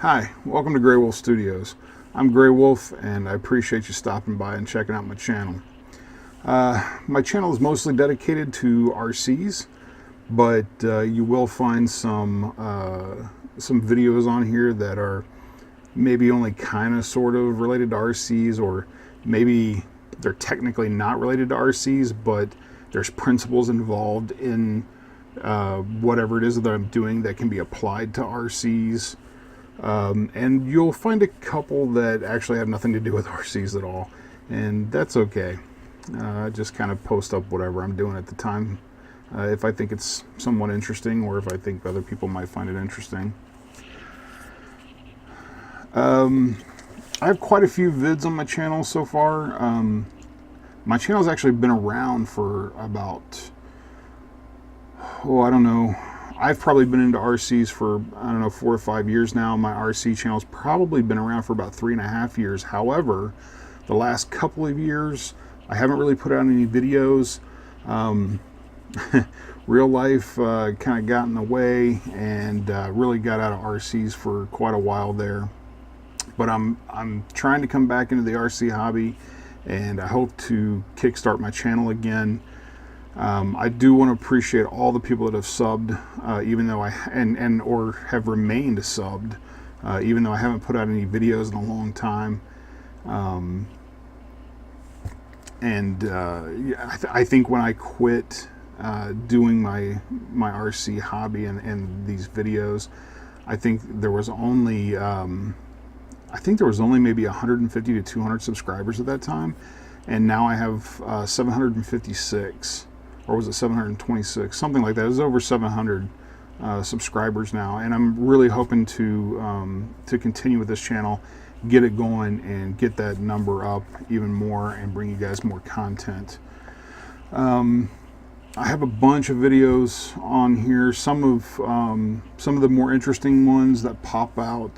Hi, welcome to Grey Wolf Studios. I'm Grey Wolf and I appreciate you stopping by and checking out my channel. My channel is mostly dedicated to RCs, but you will find some videos on here that are maybe only kind of sort of related to RCs, or maybe they're technically not related to RCs, but there's principles involved in whatever it is that I'm doing that can be applied to RCs. And you'll find a couple that actually have nothing to do with RCs at all, and that's okay. I just kind of post up whatever I'm doing at the time, if I think it's somewhat interesting, or if I think other people might find it interesting. I have quite a few vids on my channel so far. My channel's actually been around for about, I don't know. I've probably been into RCs for, 4 or 5 years now. My RC channel's probably been around for about 3.5 years. However, the last couple of years, I haven't really put out any videos. Real life kind of got in the way, and really got out of RCs for quite a while there. But I'm trying to come back into the RC hobby, and I hope to kickstart my channel again. I do want to appreciate all the people that have subbed, even though or have remained subbed, even though I haven't put out any videos in a long time. I think when I quit doing my RC hobby and these videos, I think there was only maybe 150 to 200 subscribers at that time, and now I have 756. Or was it 726? Something like that. It was over 700 subscribers now, and I'm really hoping to continue with this channel, get it going, and get that number up even more, and bring you guys more content. I have a bunch of videos on here. Some of the more interesting ones that pop out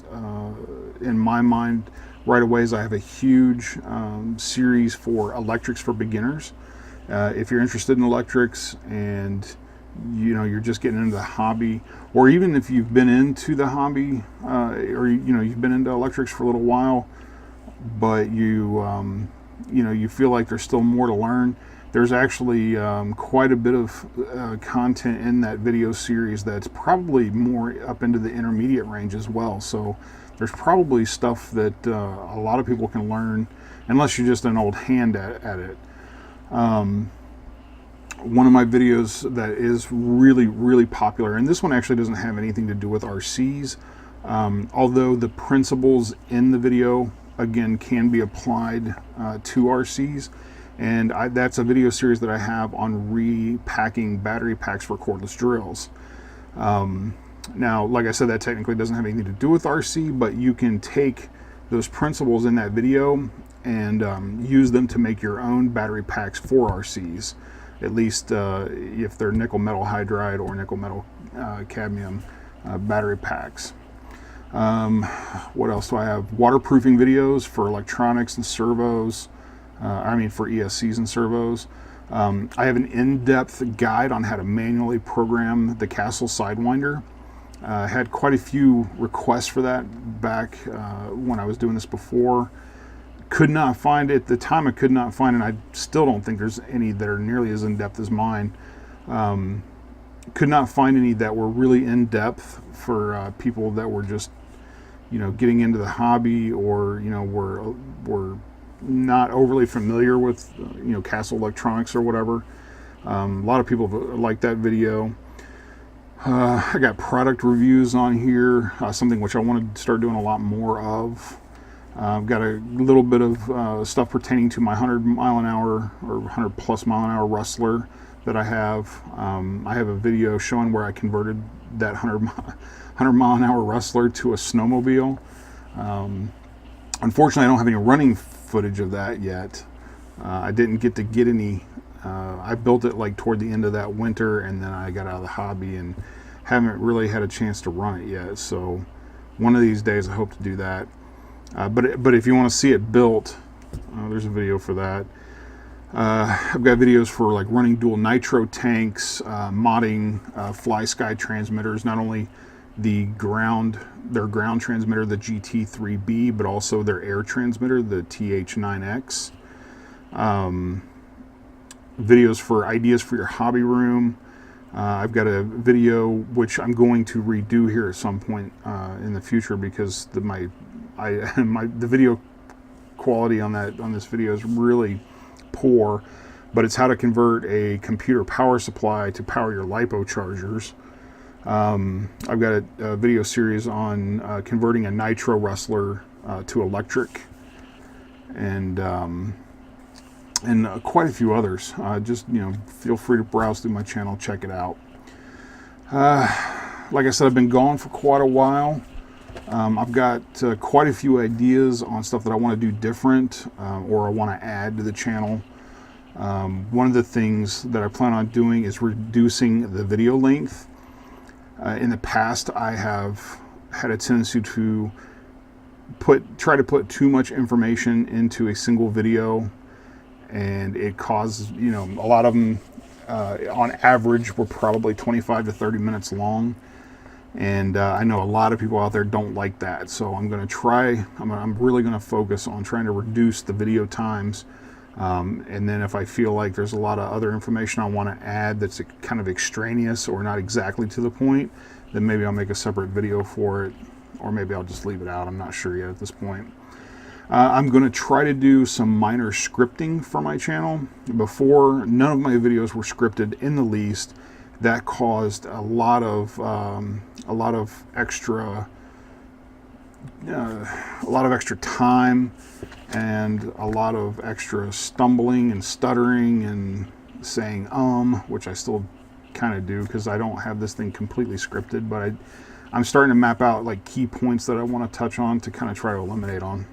in my mind right away is I have a huge series for electrics for beginners. If you're interested in electrics and you're just getting into the hobby, or even if you've been into the hobby, or you've been into electrics for a little while, but you feel like there's still more to learn, there's actually quite a bit of content in that video series that's probably more up into the intermediate range as well. So there's probably stuff that a lot of people can learn, unless you're just an old hand at it. One of my videos that is really popular, and this one actually doesn't have anything to do with RCs, although the principles in the video again can be applied to RCs, and that's a video series that I have on repacking battery packs for cordless drills. Now, like I said, that technically doesn't have anything to do with RC, but you can take those principles in that video and use them to make your own battery packs for RCs, at least if they're nickel metal hydride or nickel metal cadmium battery packs. What else do I have? Waterproofing videos for electronics and servos, for ESCs and servos. I have an in-depth guide on how to manually program the Castle Sidewinder. I had quite a few requests for that back when I was doing this before. Could not find it at the time. I could not find it. I still don't think there's any that are nearly as in-depth as mine. Could not find any that were really in-depth for people that were just, getting into the hobby, or were not overly familiar with Castle Electronics or whatever. A lot of people like that video. I got product reviews on here, something which I want to start doing a lot more of. I've got a little bit of stuff pertaining to my 100 mile an hour or 100 plus mile an hour Rustler that I have. I have a video showing where I converted that 100 mile an hour Rustler to a snowmobile. Unfortunately, I don't have any running footage of that yet. I didn't get any. I built it like toward the end of that winter, and then I got out of the hobby and haven't really had a chance to run it yet. So one of these days I hope to do that. But if you want to see it built, there's a video for that. I've got videos for like running dual nitro tanks, modding fly sky transmitters, not only their ground transmitter, the GT3B, but also their air transmitter, the TH9X. Videos for ideas for your hobby room. I've got a video which I'm going to redo here at some point in the future, because the video quality on this video is really poor, but it's how to convert a computer power supply to power your LiPo chargers. I've got a video series on converting a nitro wrestler to electric, and quite a few others. Just, feel free to browse through my channel, check it out. Like I said, I've been gone for quite a while. I've got quite a few ideas on stuff that I want to do different, or I want to add to the channel. One of the things that I plan on doing is reducing the video length. In the past, I have had a tendency to try to put too much information into a single video, and it caused, a lot of them on average were probably 25 to 30 minutes long, and I know a lot of people out there don't like that. So I'm really going to focus on trying to reduce the video times, and then if I feel like there's a lot of other information I want to add that's kind of extraneous or not exactly to the point, then maybe I'll make a separate video for it, or maybe I'll just leave it out. I'm not sure yet at this point. I'm going to try to do some minor scripting for my channel. Before, none of my videos were scripted in the least. That caused a lot of extra time, and a lot of extra stumbling and stuttering and saying which I still kind of do, because I don't have this thing completely scripted, but I'm starting to map out like key points that I want to touch on to kind of try to eliminate on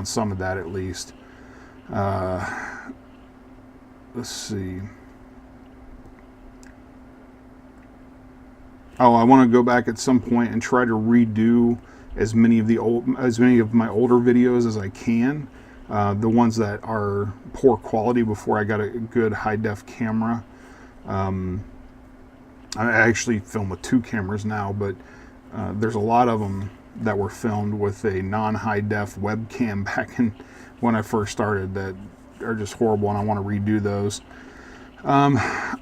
some of that at least. Let's see. Oh, I want to go back at some point and try to redo as many of my older videos as I can. The ones that are poor quality before I got a good high def camera. I actually film with 2 cameras now, but there's a lot of them that were filmed with a non-high def webcam back when I first started that are just horrible, and I want to redo those.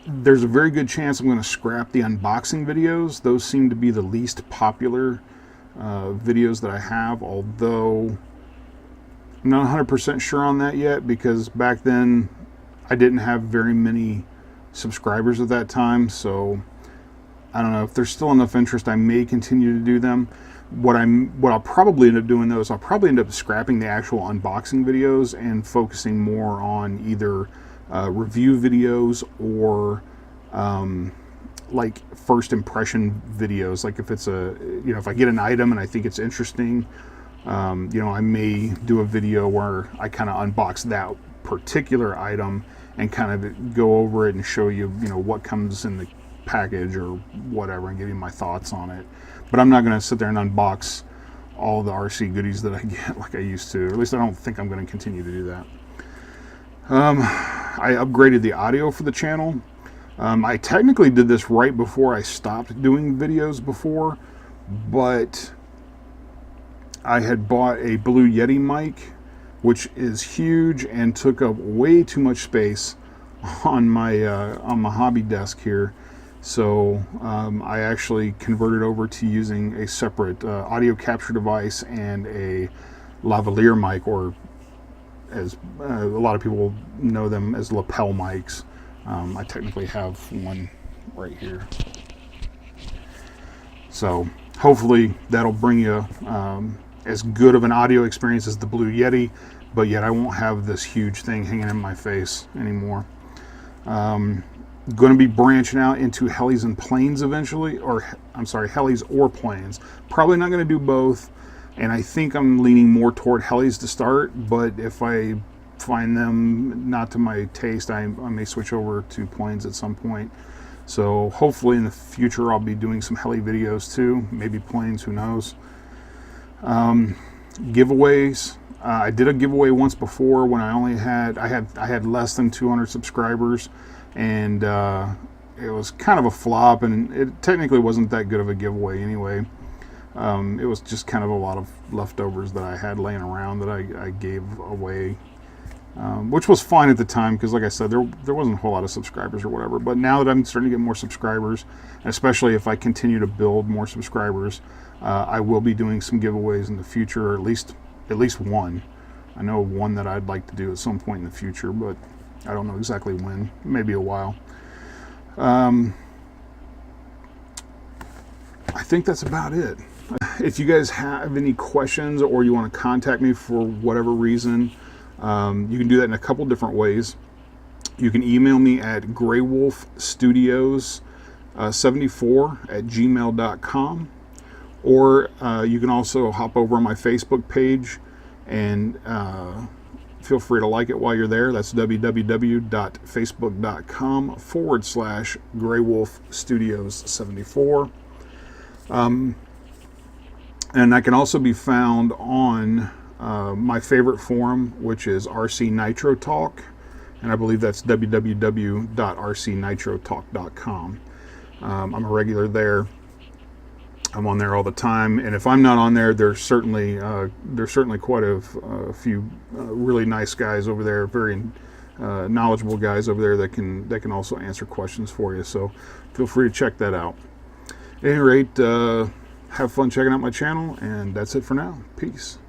There's a very good chance I'm going to scrap the unboxing videos. Those seem to be the least popular videos that I have, although I'm not 100% sure on that yet, because back then I didn't have very many subscribers at that time, so I don't know. If there's still enough interest, I may continue to do them. What I'll probably end up doing, though, is I'll probably end up scrapping the actual unboxing videos and focusing more on either review videos or like first impression videos. Like if it's if I get an item and I think it's interesting, I may do a video where I kind of unbox that particular item and kind of go over it and show you, what comes in the package or whatever, and give you my thoughts on it. But I'm not going to sit there and unbox all the RC goodies that I get like I used to. Or at least I don't think I'm going to continue to do that. I upgraded the audio for the channel. I technically did this right before I stopped doing videos before, but I had bought a Blue Yeti mic, which is huge and took up way too much space on my hobby desk here. So I actually converted over to using a separate audio capture device and a lavalier mic, or as a lot of people know them as lapel mics. I technically have one right here. So hopefully that'll bring you as good of an audio experience as the Blue Yeti, but yet I won't have this huge thing hanging in my face anymore. Going to be branching out into helis and planes eventually, or I'm sorry, helis or planes. Probably not going to do both, and I think I'm leaning more toward helis to start, but if I find them not to my taste, I may switch over to planes at some point. So hopefully in the future I'll be doing some heli videos too, maybe planes, who knows. Giveaways. I did a giveaway once before when I had less than 200 subscribers, and it was kind of a flop, and it technically wasn't that good of a giveaway anyway. It was just kind of a lot of leftovers that I had laying around that I gave away, which was fine at the time because, like I said, there wasn't a whole lot of subscribers or whatever. But now that I'm starting to get more subscribers, especially if I continue to build more subscribers, I will be doing some giveaways in the future, or at least one. I know one that I'd like to do at some point in the future, but I don't know exactly when. Maybe a while. I think that's about it. If you guys have any questions or you want to contact me for whatever reason, you can do that in a couple different ways. You can email me at graywolf74@gmail.com, or you can also hop over on my Facebook page and feel free to like it while you're there. That's www.facebook.com/graywolfstudios74. And I can also be found on my favorite forum, which is RC Nitro Talk, and I believe that's www.rcnitrotalk.com. I'm a regular there. I'm on there all the time, and if I'm not on there, there's certainly quite a few really nice guys over there, very knowledgeable guys over there that can also answer questions for you. So feel free to check that out. At any rate, have fun checking out my channel, and that's it for now. Peace.